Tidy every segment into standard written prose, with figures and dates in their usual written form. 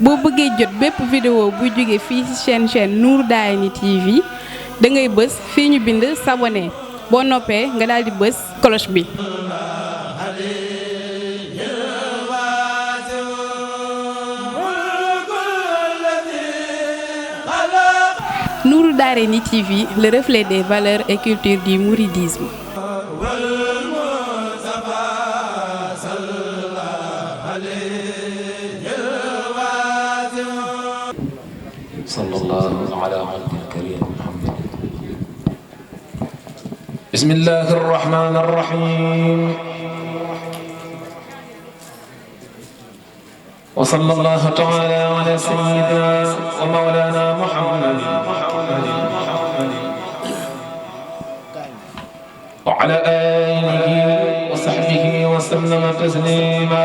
boo bëggee jot bépp vidéo bu jóge fii ci chaîne Nour Darayni TV da ngay bës fii ñu bind s'abonner boo noppee nga daal di bës cloche bi. Nour Darayni TV, le reflet des valeurs et cultures du mouridisme. sallallahu ala abdil karim Muhammad. Bismillahir rahmanir rahim. Wa sallallahu ta'ala ala sayyidina wa mawlana Muhammad wa ala alihi wa sahbihi wa sallama taslima.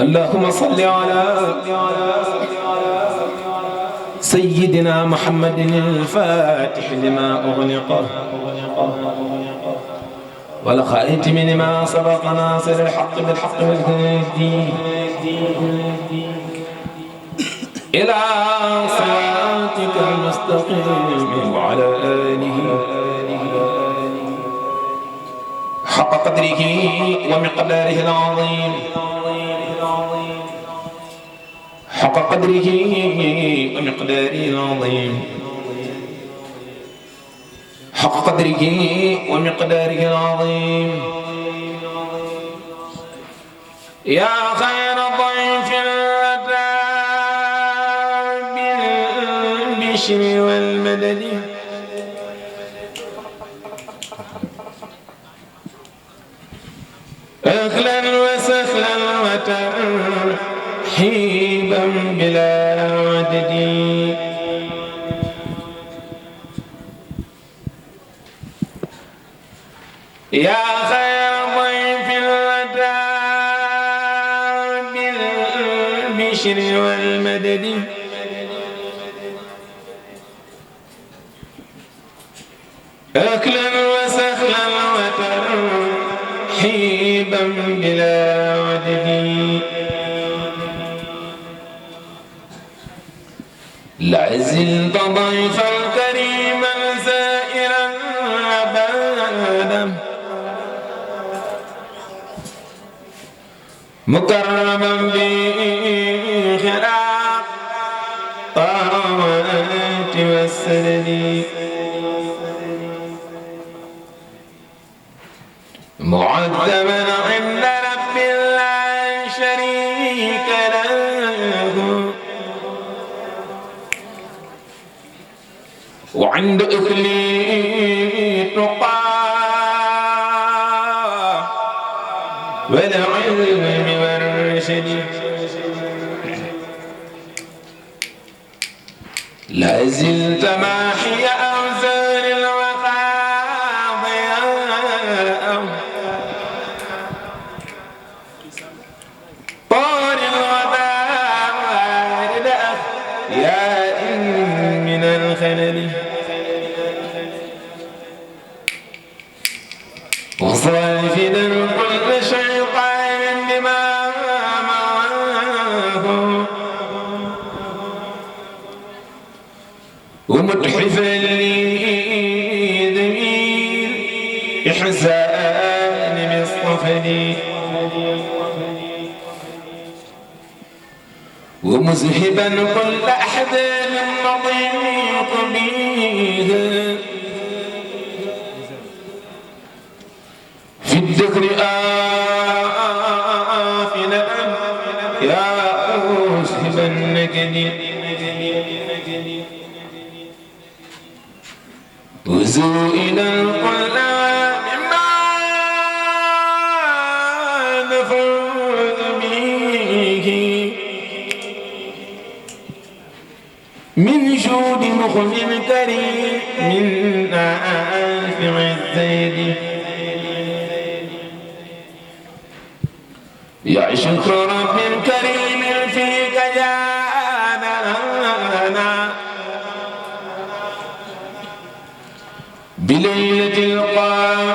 اللهم صل على سيدنا محمد الفاتح لما أغلق والخاتم لما سبق ناصر الحق بالحق والهدي إلى صراطك المستقيم وعلى آله حق قدره ومقداره العظيم حق قدره ومقداره العظيم حق قدره ومقداره العظيم يا خير ضيف أتى بالبشر والمدد أهلا وسهلا وترحيبا بلا عدد يا خير ضيف أتى بالبشر والمدد أهلا وسهلا وترحيبا بلا عدد لعزلت ضيفا كريما زائرا أبدا مكرما بخراق طاعات والسدد معذبا عند رب لا شريك له وعند أهلي تقى والعلم والرشد لا زلت ماحي أوزار الوقاضية طار الغداء وارد يا إن من الخلل وصافدا كل شيطان بما معه ومتحفا لي ذميل إحسان مصطفى ومذهبا كل أحزان نضيق بها في الذكر آفلا يا أوسب النكد وزوئنا القل مما نفوذ به من جود مخل كريم من نافع الزيد يا شكر رب كريم فيك جاءنا بليلة القدر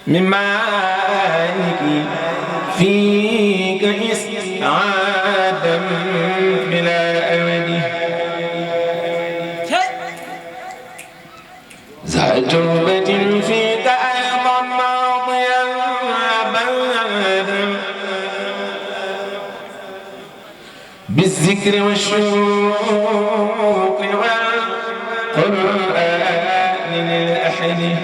من مالك فيك إسعادا بلا أمد ذا توبة فيك أيضا ماضيا أبدا بالذكر والشوق والقرآن للأحد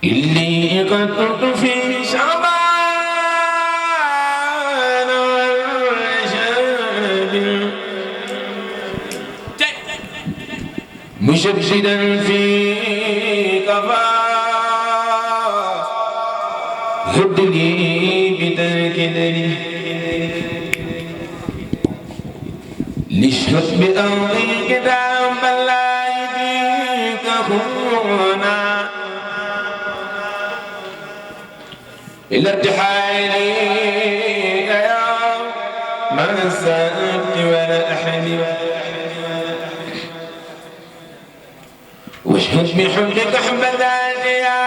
إلي قدرت في شعبان والرجاب مشددا في كفاف هد لي بترك دلي لاشهد بأرضي كتاب لا يديك هنا إلى ارتحالي يا من سألت ولا أحد واشهد بحبك حبذا يا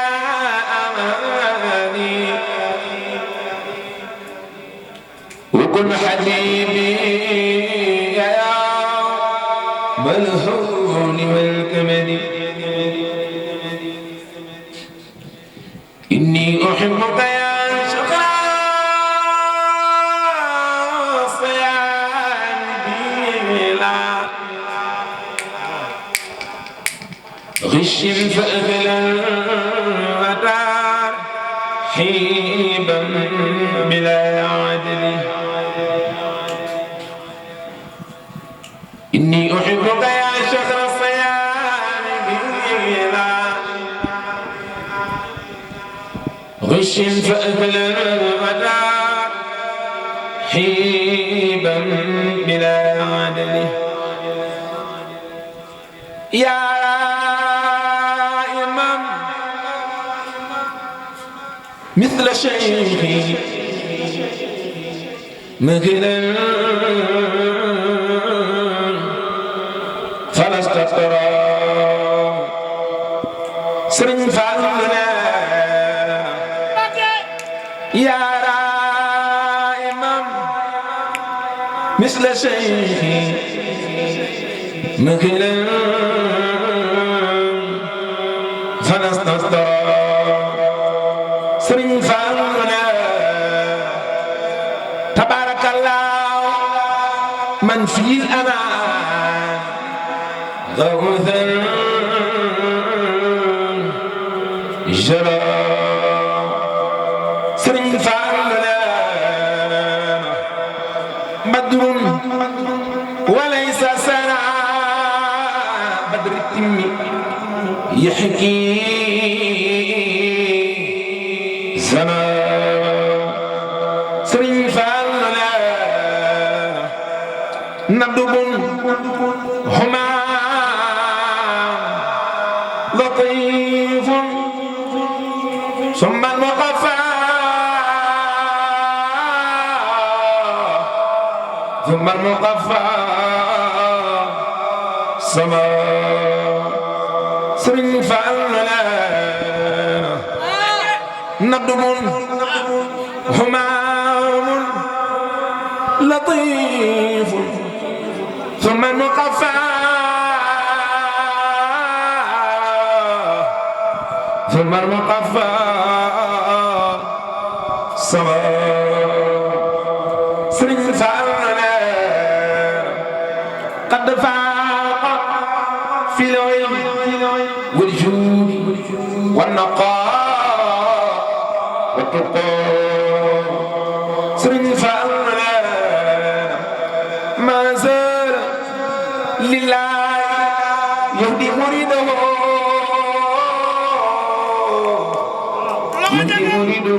أماني وكل حبيبي يا ملهون والكمد إني أحبك يا غش فأغلى الودار حيبا بلا عدل إني أحبك يا شهر الصيام بلا غش فأغلى الودار حيبا بلا عدل يا مثل شيخي مثلا فلست ترى سرن فعلنا يا رائما مثل شيخي مثلا فلست ترى سرين فانا تبارك الله من في الأمان غوثا جرى سرين فانا بدر وليس سنة بدر التم يحكي زمان سرين فعلنا ندب هما لطيف ثم المقفى ثم المقفى سما سرين فعلنا ندب همام لطيف ثم المقفى ثم المقفى سما سرين فعلنا قد فاق في العلم والجود والنقاء سرين فعلنا ما زال لله يهدي مريده يهدي مريده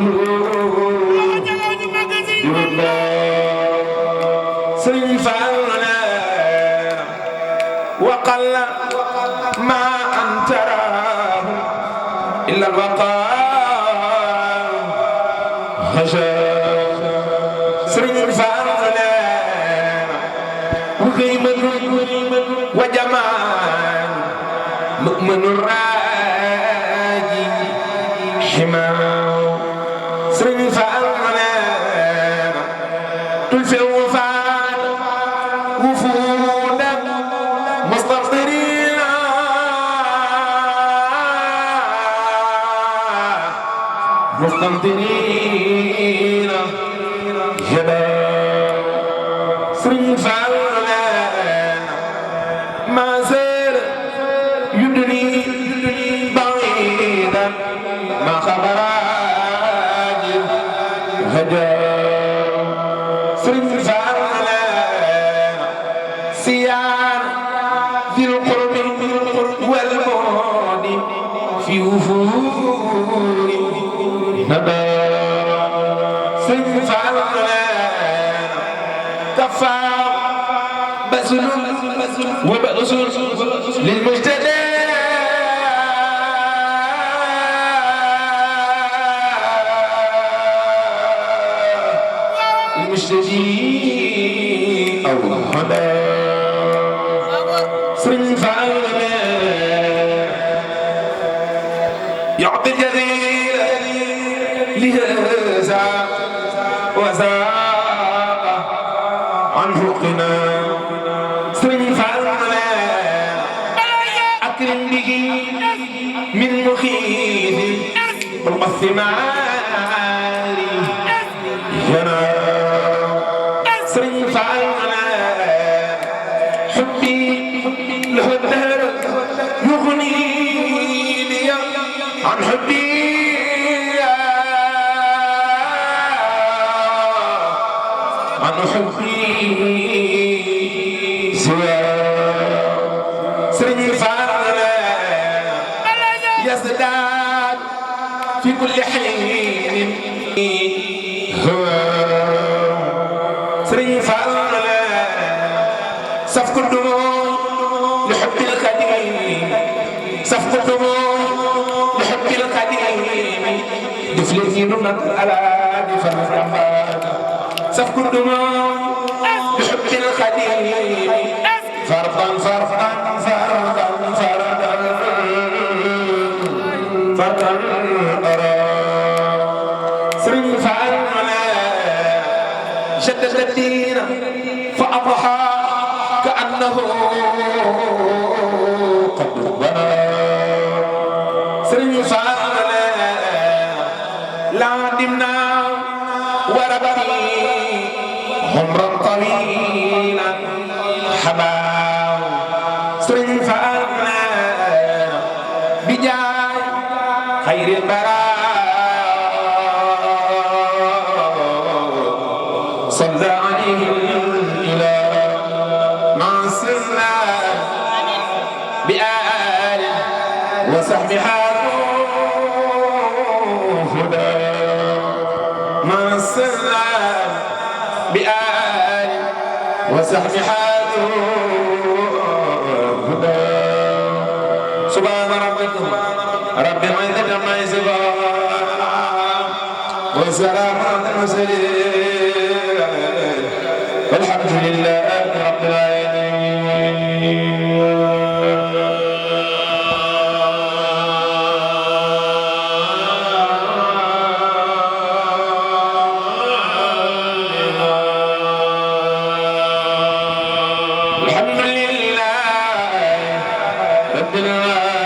سرين فعلنا وقل ما أن تراه إلا الوقار سرين فعلنا وغيمة وجمال مؤمن الرأي إمام سرين فأنا تلفي الوفاة وفودا مستبصرين مستمطرين جبال سرين فأنا ما زال يدني بعيدا ما خبر عاجل هجا سرين فعلا سيار ذي القرب والبعد في وفور نبا سرين فعلا كفى بذل وبأس للمجتدى المجتدي أو الهدى سرين فعلا يعطي الجزيل لهذا وزاق عنه قنا سرين فعلا أكرم به من مخيف والبث معالي جنى سرين فعلا حبي له الدهر يغنيني عن حبي عن حبي سواه سرين فعلا يزداد في كل حين هو سرين فعلا سفك الدموع لحب القديم سفك الدموع لحب القديم دفلتي نمت على دفن الرحمن سفك الدموع لحب القديم فرضا فرضا فرضا فرضا فرضا أرى سرين فعلا شدد الدين فأضحى كأنه قد بنى سرين فعلا لا دمنا وربني عمرا طويلا حباو سرين فعلا بجاي خير البراء صلى عليه الإله مع السلام بآل وصحبه هدى مع السلام بآل وصحبه هدى سبحان ربكم رب العزة عما يصفون وسلام على المرسلين والحمد لله رب العالمين الحمد لله رب العالمين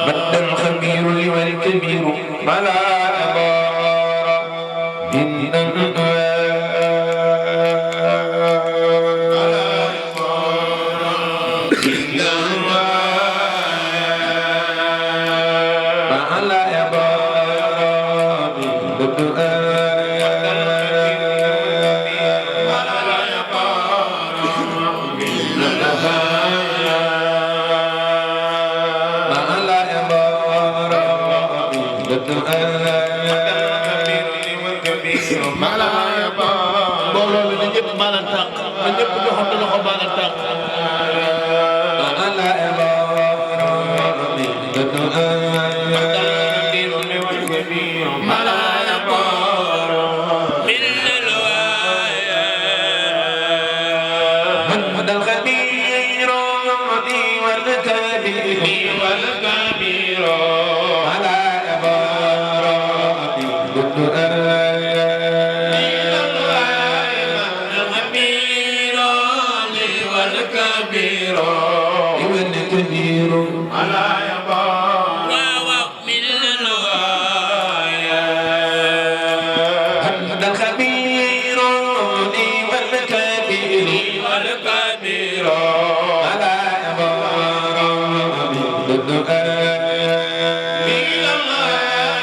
بدل الخبير والكبير فلا أبار إن فلا أبار والكبير على عبارة والكبير والكبير على عبارة من الغاية أنت الخبير والكبير والكبير على عبارة من الدعاء من الله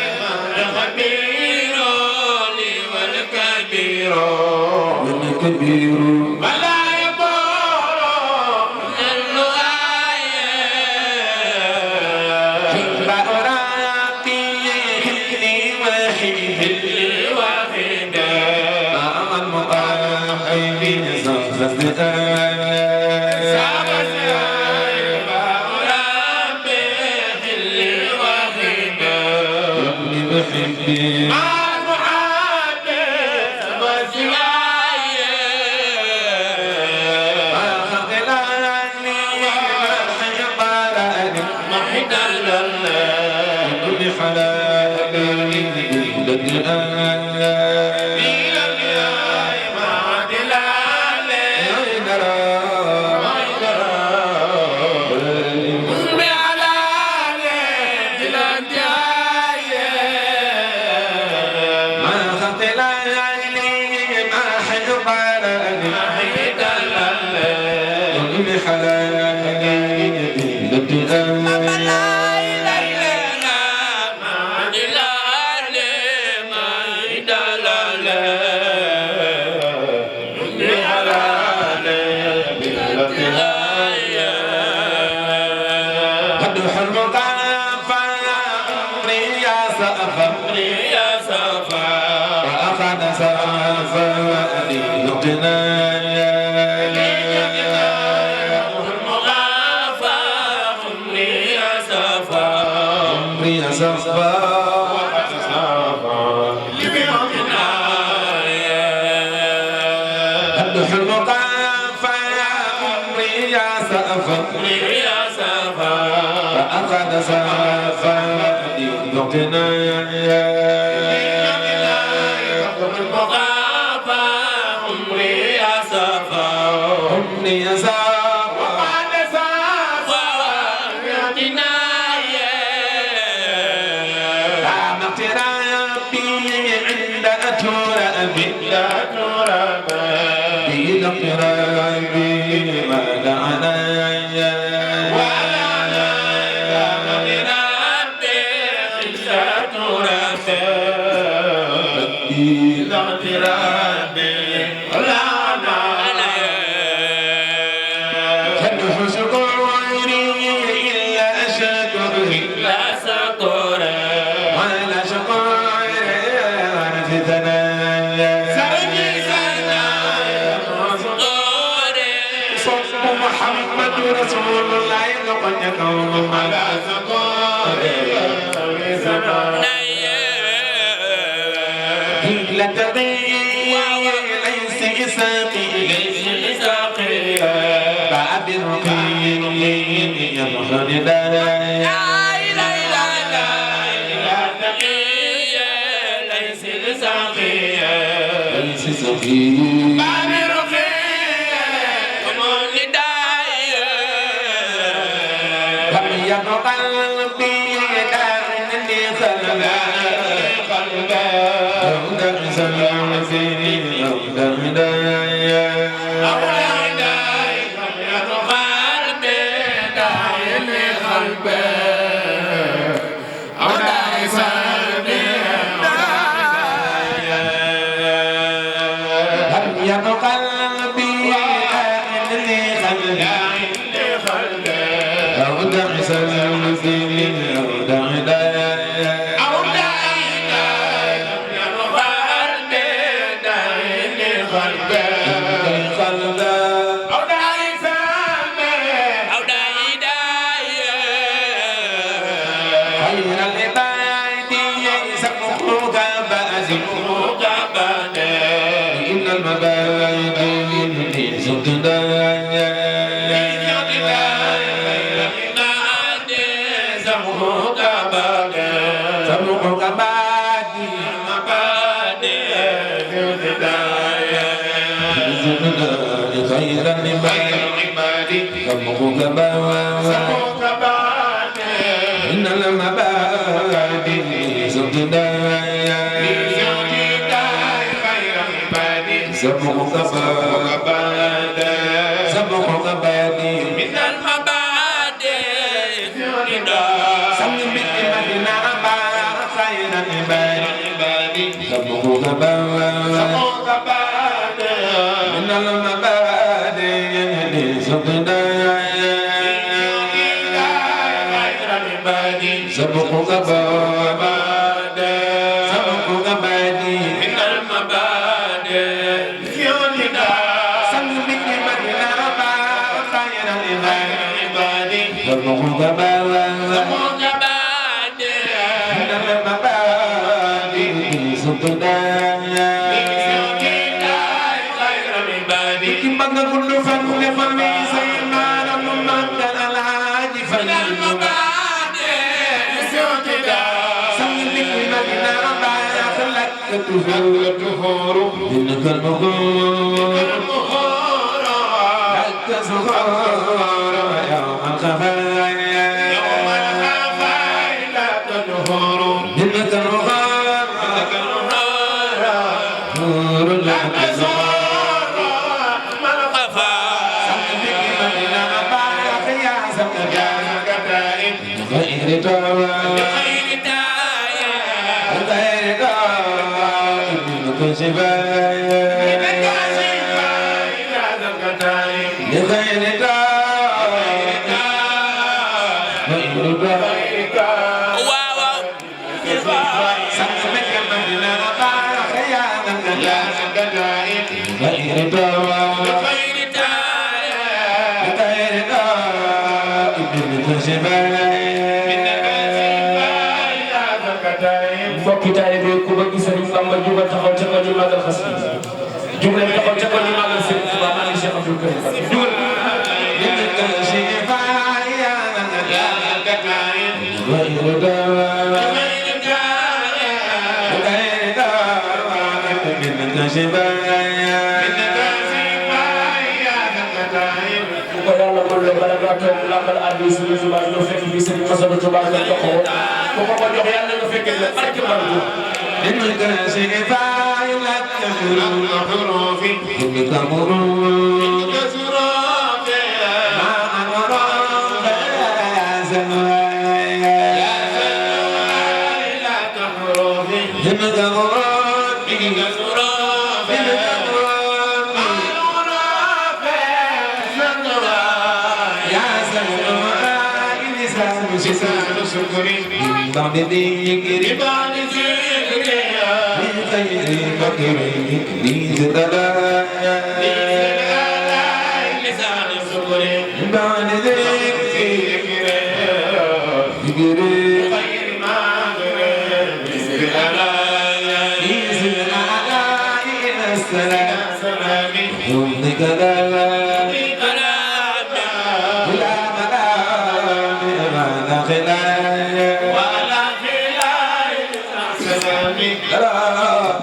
الخبير والكبير والكبير على عبارة من الغاية بأراتي هلي واحد مع المؤمن صفت مع المحادث والسوايا ما خلاني وحيطاني محدل الله بحلالي فأخذ سافا لقنا عمري أسافا وقد سافا يعطينا قام اقترابي عند ترابي اقترابي ما دعنا رسول الله لقد يكون على لا تضيع ليس إساقي باب الرقيق يظهر لا ليس إساقي باب قلبي دعني خلبا دعني سلام فيني دعني المبادئ خير العباد سبقك بعد إن المبادئ سجدا سبقك بعد سبقك بعد من المبادئ سمي بكلمتنا خير العباد سبقك بعد من المبادئ سجدا سبقك بعد سبقك بعد من المبادئ سمي بكلمتنا خير العباد سبقك بعد من المبادئ سجدا بنا كل فن فمي سيمان ممد العاج فن المبادئ سجدا سمي بكلمتنا خلق تفور إنك المغور لك سخور يوم الخفايا يوم الخفايا لا تدهور إنك المغور نور لك سخور من الخفا سمي بكلمتنا يا سمي غير دواء غير mbokki taalibe ku bëgg Sëriñ Bamba jugal taxaw ca ko ñu magal xas jug leen taxaw ca ko ñu magal Sëriñ Tuubaa maa ngi Cheikh Abdou Karim jugal ko yàlla mën la bala nga toog lambal addu suñu suba ñu fekk bi Sëriñ Masaba Tuubaa nga taxaw ko ko jox yàlla nga fekk la barke barke إنك شفاء لك الحروف إنك مرور ما أمر يا زمان يا زمان لك حروف إنك مرور إنك سرور إنك مرور ما أمر يا زمان لسان شكري بعد ذكر بعد خير مكرم لزدلا لسان الشكر بعد ذكر خير مكرم لزدلا إلى السلام يمضيك لا بلا ملام ولا خلاف ولا خلاف السلام الله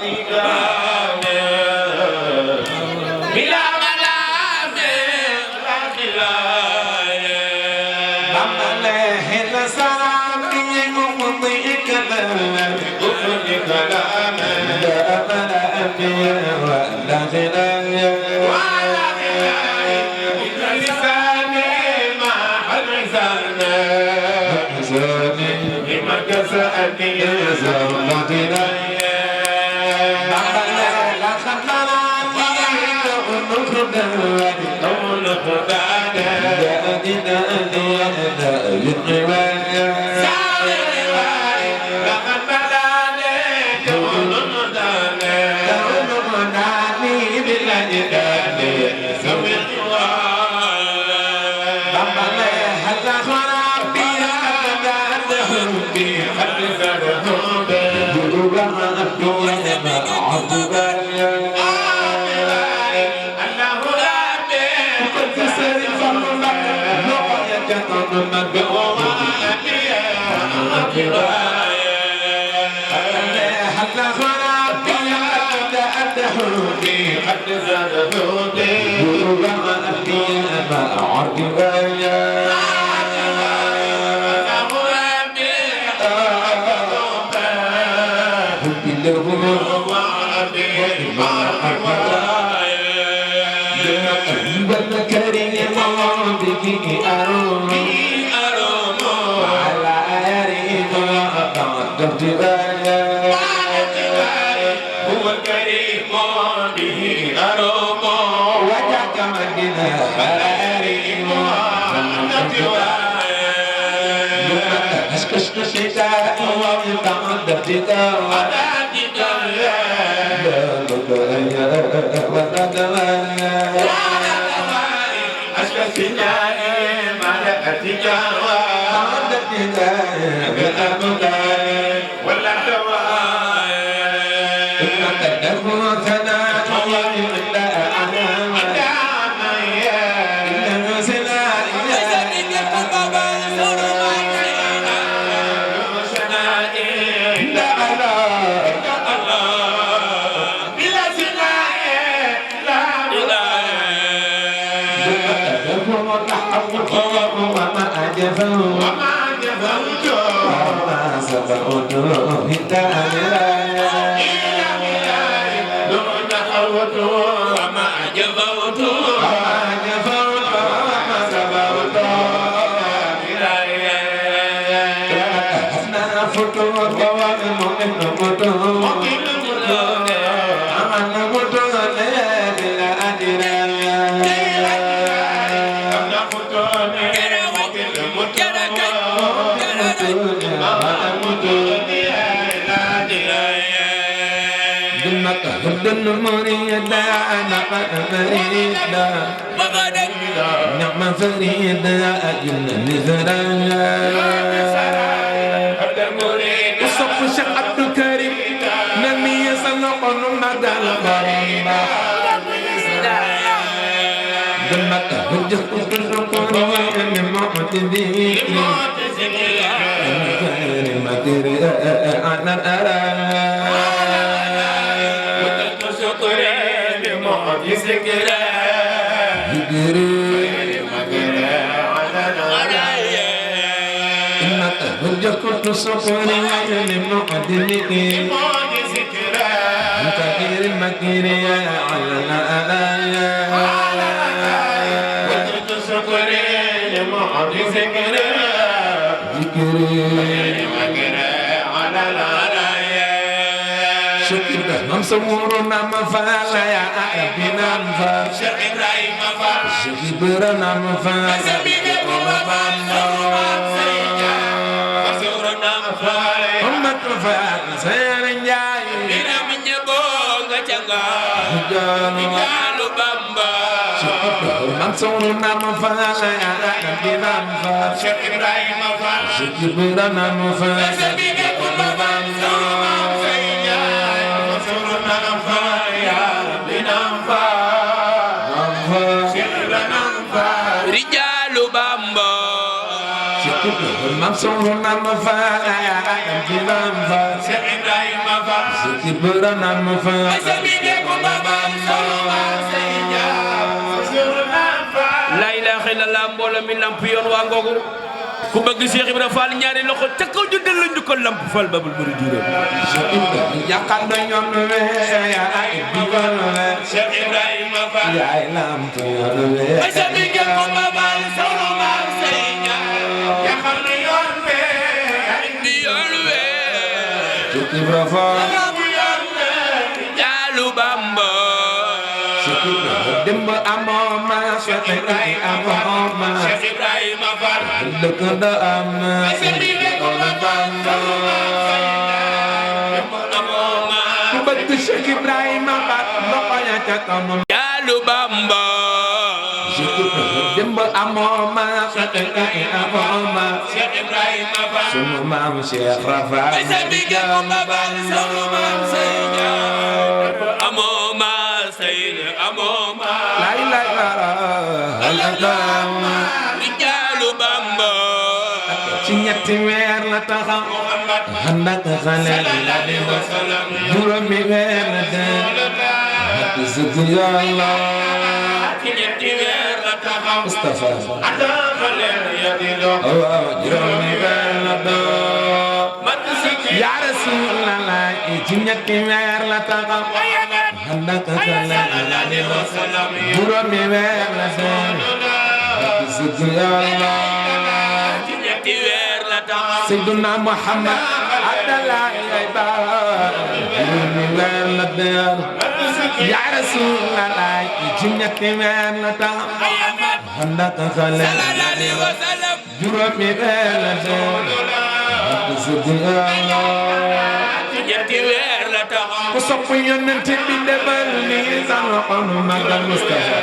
حتى خرابي قد أدحوني قد زادوني وربما أبي أبا عرضي هو الكريم به أروم وجهك مدينة كريم أشكشك شتاء وتعددك ودادك أشكشك شتاء ملأتك وعددك بأبك ولا دواء إنك تدخل ثناء إلا أنا إنه سناء وما جفوت وما سبقت دون حوت وما جفوت وما سبقت أفنى فتوى قوائم مؤمن أمن مطول بلا أجر هدن مريدا نقد مريدا نعم فريدا أجل نزرا وصف الشيخ عبد الكريم نمي سلقن مدى الغريبة دمك هجة القرآن من معتدين مكر أنا أرى ذكرى إنك هجة صفري لمقدمك كثير المكر على آية وجدت صفري لمقدمك ذكري هم صورنا مفعل يا أبينا مفعل شيخ إبراهيم مفعل شيخ إبراهيم مفعل صورنا مفعل هم مفعل سيرنجاي بنا من يبون جنگا جالو بامبا هم صورنا مفعل يا أبينا مفعل شيخ إبراهيم مفعل شيخ إبراهيم مفعل Mansour nam fa ya jilam fa Cheikh Ibrahim fa Cheikh Ibrahim fa asabide ko babam la ilaha illallah mbooloo mi lamp yoon waa ngoogu ku bëgg Cheikh Ibrahima Fall ñaari loxo ca kaw ju del lañu ko lamp Fall babul muridina Cheikh Ibrahima yakkan do ñoom we ya ay diwal we Cheikh Ibrahima Fall ya ay lamp yoon we asabide ko babam solo ma seyña yakkan do yoon we ay diwal we Cheikh Ibrahima Fall Jaalu Bamba Cheikh Ibrahima demba amoma Cheikh Ibrahima amoma Cheikh Ibrahima Fall dëkk am Cheikh Ibrahima ku bëgg Cheikh Ibrahima Fall loxoya ca kanam Jaalu Bamba Cheikh Ibrahima demba amoma Cheikh Ibrahima amoma Cheikh Ibrahima Fall sunu maam Cheikh Rafa amoma Seyd amoma la ilaha illallah Jaalu Bamba ñetti weer la taxaw ànd ak xale la di bës juróomi weer la dem ak sëgg yàlla ñetti weer la taxaw Mustafa ànd ak xale la di bës juróomi weer la dem yaa Rasulallah ci ñetti weer la taxaw ànd ak xale la di bës juróomi weer la dem ak sëgg yàlla Seydina Muhammad Abdallah Layba juróomi weer la dem yaa Rasulallah ci ñetti weer la taxaw ànd ak xale juróomi weer la dem ak sëgg Yàlla ñetti weer la taxaw ku sopp Yonent bi defal ni sama xol magal Mustafa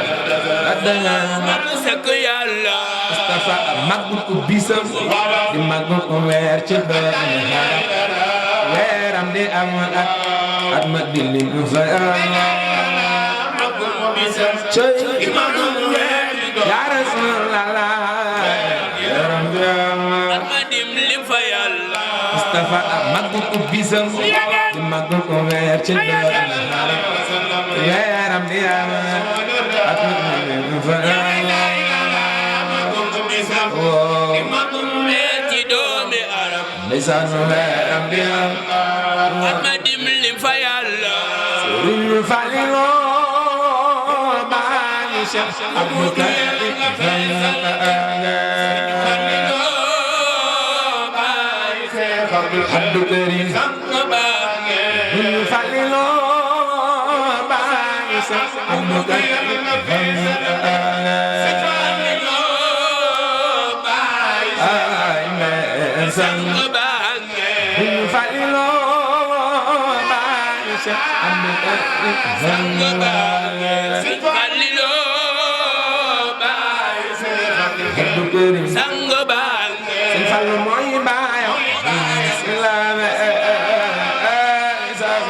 adana mat sëgg Yàlla Mustafa maggu ko bisam di maggu ko weer ci weeram di am at ma di lim fa maggu ko bisam di maggu ko weer ya Rasulallah weeram di am at ma di lim fa Yàlla Mustafa maggu ko bisam di maggu ko weer ci weeram di am at ma di lim fa ndeysaan weeram di am at ma dim lim fa Yàlla Sëriñ Falilu baay Cheikh Abdou Karim Abdou Karim Sëriñ Falilu baay Cheikh Abdou Karim sang Falilu baay Cheikh Abdou Karim sang baay Sëñ Fallu mooy baayam islaame sang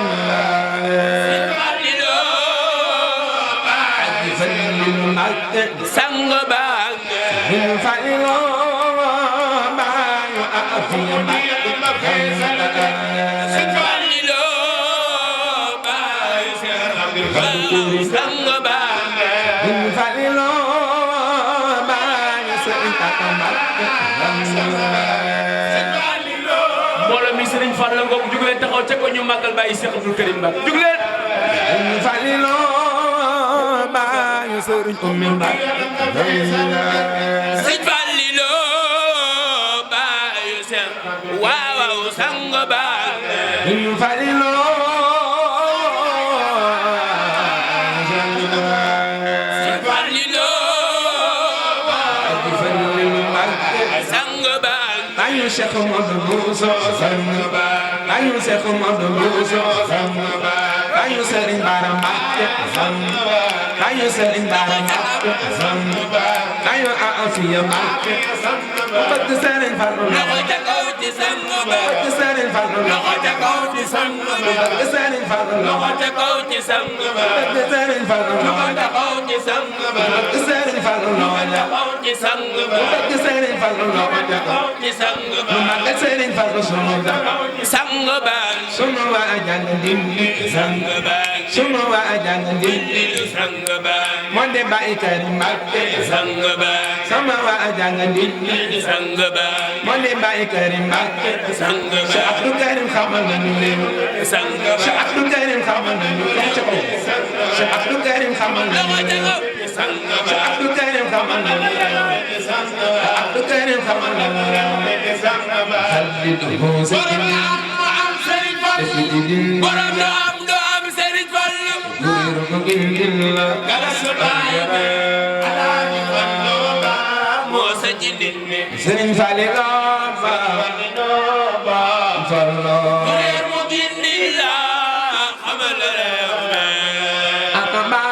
baay Sëñ Falilu mbooloo mi Sëriñ Fall la ngoog jug leen taxaw ca ko ñu màggal bàyyi Cheikh Abdou Karim Mbacké jug leen Falilo bàyyi Sëriñ Oumy Mbacké Sëriñ Falilo bàyyi Cheikh waaw waaw sang bàyyi Falilo Cheikh Modou Bousso ayu Cheikh Modou Bousso ayu Serigne Bara Mbacké ayu Serigne Bara Mbacké ayu Afia Mbacké bëgg Serigne Fallou loxo ca kaw ci sang bëgg Serigne Fallou loxo ca kaw ci sang bëgg Serigne Fallou loxo ca kaw ci sang bëgg Serigne Fallou loxo ca kaw ci sang bëgg Serigne Fallou loxo ca kaw ci sang bëgg Serigne Fallou loxo ca kaw ci sang lu magal Serigne Fallou sunu sang ba sunu waa jàng dindi sang ba sunu waa jàng dindi sang ba moo de Baye Karim Mbacké sang ba sama waa jàng dindi sang ba moo de Baye Karim Mbacké sang ba Cheikh Abdou Karim xamal nañu leen sang ba Cheikh Abdou Karim xamal nañu leen Cheikh Abdou Karim xamal nañu leen sang ba Cheikh Abdou Karim xamal nañu leen Abdou Karim xamal nañu leen sang ba borom do am Serigne Fallou guru ko gindil la Alaaji Fallou ba mo sa jindin Serigne Fallou ba Fallou mo gindil la xamal rew akaba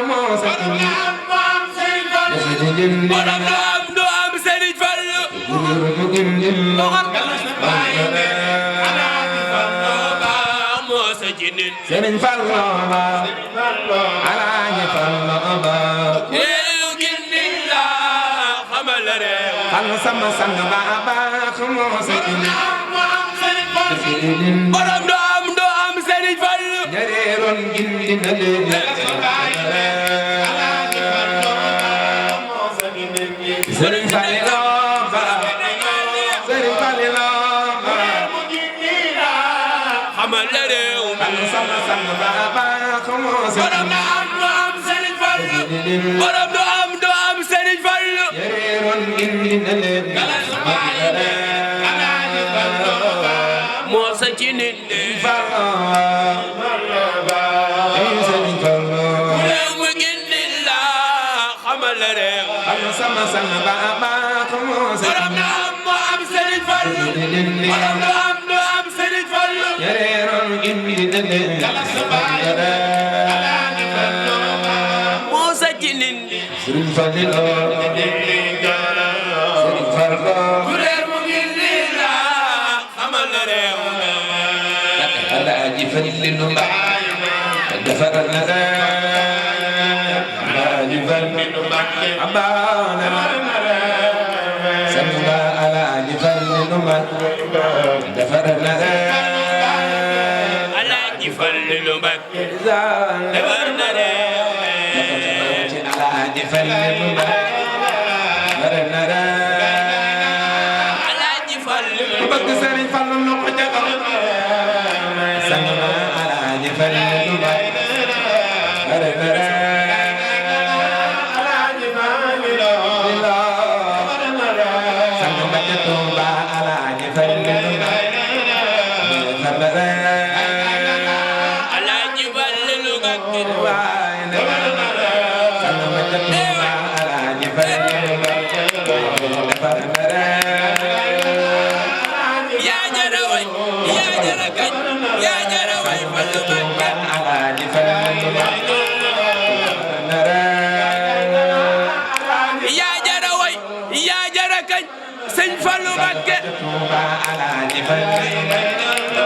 mo sa jindin borom do am Serigne Fallou guru ko gindil la Serigne Fallou Alaaji Fallou ba yow gindi la xamal Fallu sama sang baax moo sa indi borom do am Serigne Fallu ñareeroon gindi na leen Serigne Fallu Serigne Fallu xamal la réew Fallu sama sang baax moo sa borom do am Serigne Fallu borom do am Serigne Fallu ñareeroon gindi na leen moo sa ci nit réew mu gindi la xamal la réew sama sang baax moo sa borom do am Serigne Fallu borom do am Serigne Fallu ñareeroon gindi na leen moo sa ci nit Serigne Fallu Serigne Fallu réew mu gindi la xamal la réew Alaaji Fallu defaral na Alaaji Fallu abana sanga Alaaji Fallu defaral na Alaaji Fallu Mbakke defar na réew Alaaji Fallu defaral na Alaaji Fallu bëgg Serigne Fallu no ko jagal sanga Alaaji Fallu Alaaji Fallu Mbakke yaa jara way yaa jara kañ yaa jara way Fallu Mbakke yaa jara way yaa jara kañ Sëñ Fallu Mbakke Alaaji Fallu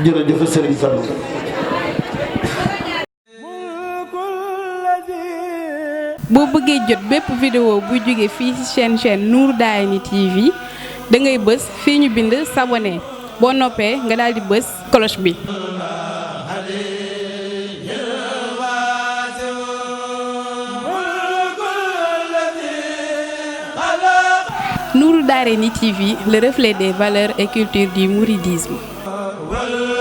jërëjëf Serigne Fallou boo bëggee jot bépp vidéo bu jóge fii ci chaîne Nour Darayni TV da ngay bës fii ñu bind s'abonner boo noppee nga daal di bës cloche bi. Nour Darayni TV, le reflet des valeurs et culture du mouridisme. wal